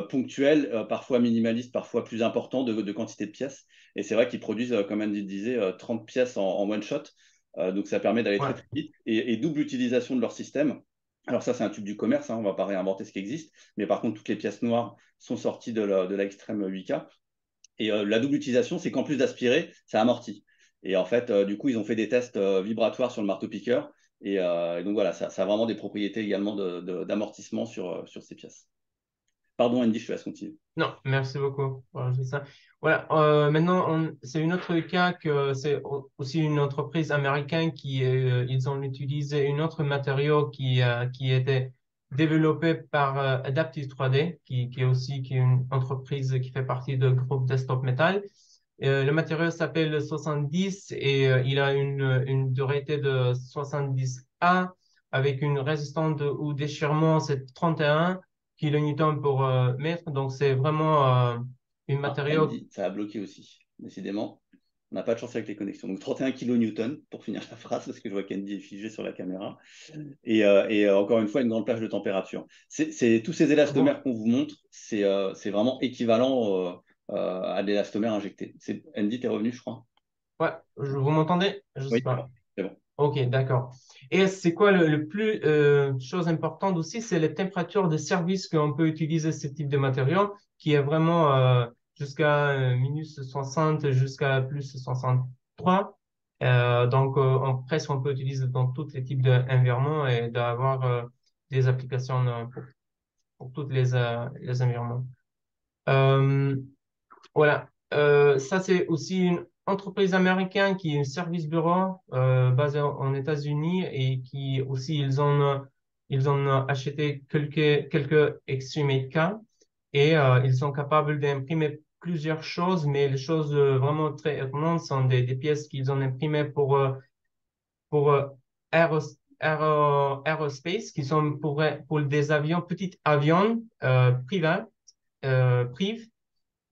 ponctuel, parfois minimaliste, parfois plus important de quantité de pièces. Et c'est vrai qu'ils produisent, comme Andy disait, 30 pièces en one shot. Donc, ça permet d'aller très, Ouais, très vite et double utilisation de leur système. Alors ça, c'est un tube du commerce, hein, on ne va pas réinventer ce qui existe. Mais par contre, toutes les pièces noires sont sorties de la Extreme 8K. Et la double utilisation, c'est qu'en plus d'aspirer, ça amortit. Et en fait, du coup, ils ont fait des tests vibratoires sur le marteau-piqueur. Et donc voilà, ça a vraiment des propriétés également d'amortissement sur ces pièces. Pardon, Andy, je te laisse continuer. non, merci beaucoup. Voilà, c'est ça. Voilà, maintenant, c'est un autre cas que c'est aussi une entreprise américaine ils ont utilisé un autre matériau qui était développé par Adaptive 3D, qui est une entreprise qui fait partie du groupe Desktop Metal. Le matériau s'appelle 70 et il a une dureté de 70A avec une résistance ou déchirement, c'est 31 kilonewtons pour mètre. Donc, c'est vraiment un Ah, matériau. Andy, ça a bloqué aussi, décidément. On n'a pas de chance avec les connexions. Donc 31 kilonewtons, pour finir la phrase, parce que je vois qu'Andy est figé sur la caméra. Et encore une fois, une grande plage de température. Tous ces Ah bon? élastomères qu'on vous montre, c'est vraiment équivalent à l'élastomère injecté. Andy, t'es revenu, je crois. Ouais, vous m'entendez? Je sais Oui, pas. c'est bon. Ok, d'accord. Et c'est quoi le plus chose importante aussi, c'est les températures de service qu'on peut utiliser ce type de matériau, qui est vraiment jusqu'à minus 60 jusqu'à plus 63. Donc, presque on peut utiliser dans tous les types d'environnements et d'avoir des applications pour tous les environnements. Euh, voilà. Ça, c'est aussi une entreprise américaine qui est un service bureau basé en États-Unis et qui aussi, ils ont acheté quelques Extreme K et ils sont capables d'imprimer plusieurs choses, mais les choses vraiment très étonnantes sont des pièces qu'ils ont imprimées pour aerospace, qui sont pour des avions, petits avions privés.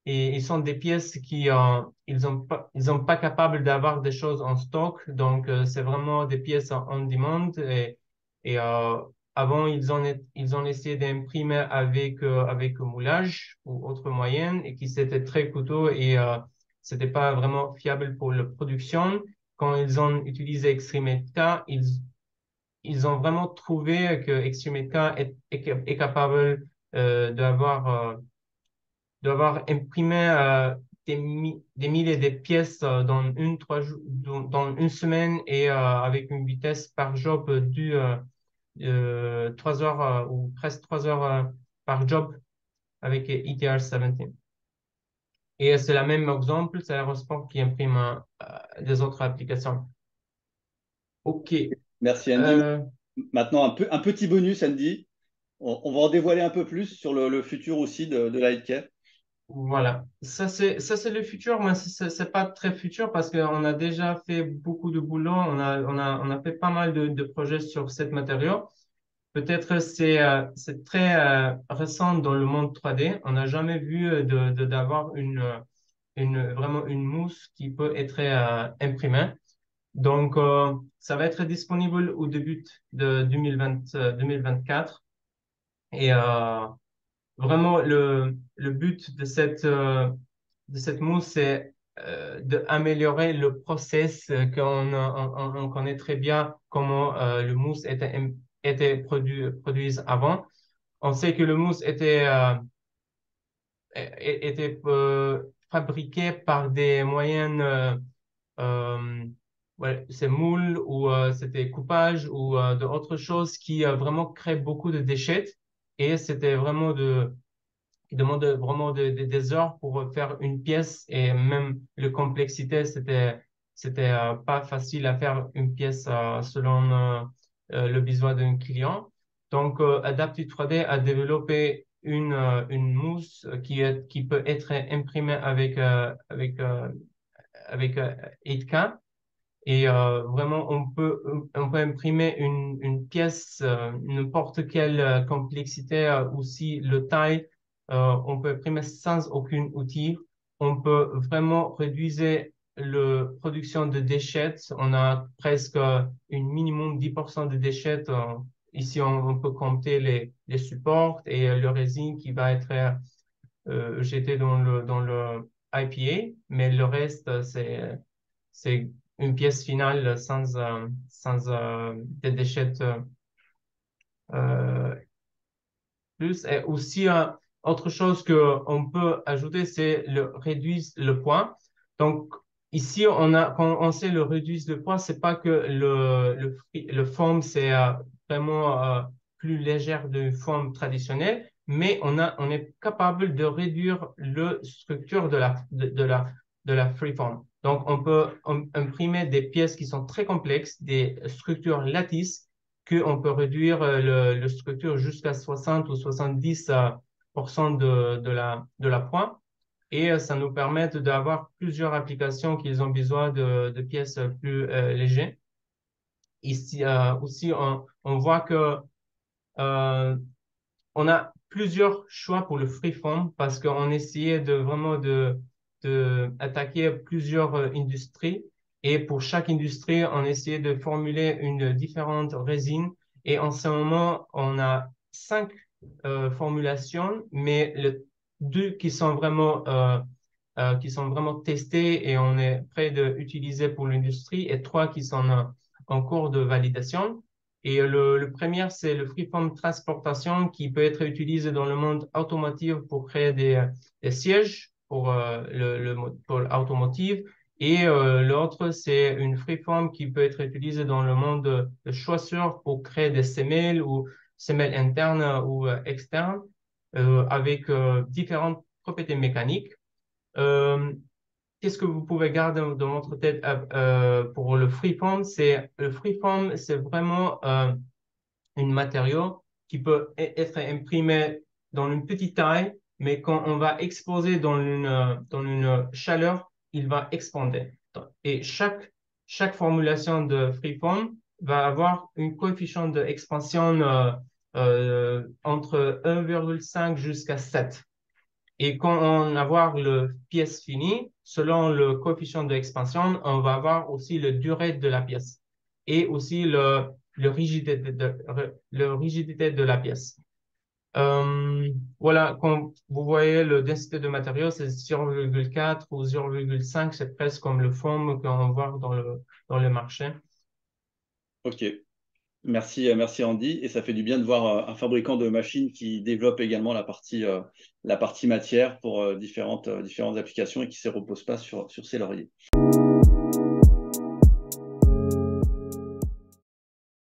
Et ils sont des pièces ils ont pas capables d'avoir des choses en stock. Donc, c'est vraiment des pièces on demand. Et avant, ils ont essayé d'imprimer avec moulage ou autre moyen et qui c'était très coûteux et c'était pas vraiment fiable pour la production. Quand ils ont utilisé Extremetka, ils ont vraiment trouvé que Extremetka est capable d'avoir imprimé des milliers de pièces dans dans une semaine et avec une vitesse par job de 3 heures ou presque 3 heures par job avec ETR 17. Et c'est le même exemple, c'est Aerosport qui imprime des autres applications. OK. Merci, Andy. Euh, Maintenant, un petit bonus, Andy. On va en dévoiler un peu plus sur le futur aussi de la healthcare. Voilà, ça c'est le futur, mais c'est pas très futur parce qu'on a déjà fait beaucoup de boulot, on a fait pas mal de projets sur cette matériau. Peut-être c'est très récent dans le monde 3D. On n'a jamais vu d'avoir vraiment une mousse qui peut être imprimée. Donc, ça va être disponible au début de 2024. Et vraiment, le but de cette mousse, c'est d'améliorer le process qu'on connaît très bien comment le mousse était produit avant. On sait que le mousse était fabriqué par des moyens, ouais, c'est moule ou c'était coupage ou d'autres choses qui vraiment créent beaucoup de déchets. Et c'était vraiment qui demande vraiment des heures pour faire une pièce et même la complexité, c'était pas facile à faire une pièce selon le besoin d'un client. Donc, Adaptive 3D a développé une mousse qui peut être imprimée avec 8K. Et vraiment, on peut imprimer une pièce, n'importe quelle complexité, aussi le taille, on peut imprimer sans aucun outil. On peut vraiment réduire la production de déchets. On a presque un minimum 10% de déchets. Ici, on peut compter les supports et le résine qui va être jeté dans le IPA, mais le reste, c'est une pièce finale sans des déchets euh, plus. Et aussi, autre chose qu'on peut ajouter, c'est le réduire le poids. Donc, ici, quand on sait le réduire le poids, c'est pas que le forme, c'est vraiment plus légère d'une forme traditionnelle, mais on est capable de réduire la structure de la freeform. Donc, on peut imprimer des pièces qui sont très complexes, des structures lattices, qu'on peut réduire le structure jusqu'à 60 ou 70% de la poids. Et ça nous permet d'avoir plusieurs applications qui ont besoin de pièces plus légères. Ici aussi, on voit que euh, on a plusieurs choix pour le freeform parce qu'on essayait vraiment de attaquer plusieurs industries. Et pour chaque industrie, on essayait de formuler une différente résine. Et en ce moment, on a 5 formulations, mais deux qui sont vraiment testées et on est prêt d'utiliser pour l'industrie, et 3 qui sont en cours de validation. Et le premier, c'est le freeform transportation qui peut être utilisé dans le monde automotive pour créer des sièges pour l'automotive. Et l'autre, c'est une freeform qui peut être utilisée dans le monde de chaussures pour créer des semelles ou semelles internes ou externes avec différentes propriétés mécaniques. Euh, Qu'est-ce que vous pouvez garder dans votre tête pour le freeform? Le freeform, c'est vraiment un matériau qui peut être imprimé dans une petite taille, mais quand on va exposer dans une chaleur, il va expander. Et chaque formulation de freeform va avoir un coefficient d'expansion entre 1,5 jusqu'à 7. Et quand on va avoir le pièce finie, selon le coefficient d'expansion, on va avoir aussi la durée de la pièce et aussi le rigidité de la pièce. Voilà, quand vous voyez la densité de matériaux, c'est 0,4 ou 0,5, c'est presque comme le forme qu'on voit dans le marché. Ok. Merci Andy. Et ça fait du bien de voir un fabricant de machines qui développe également la partie matière pour différentes applications et qui ne se repose pas sur ses lauriers.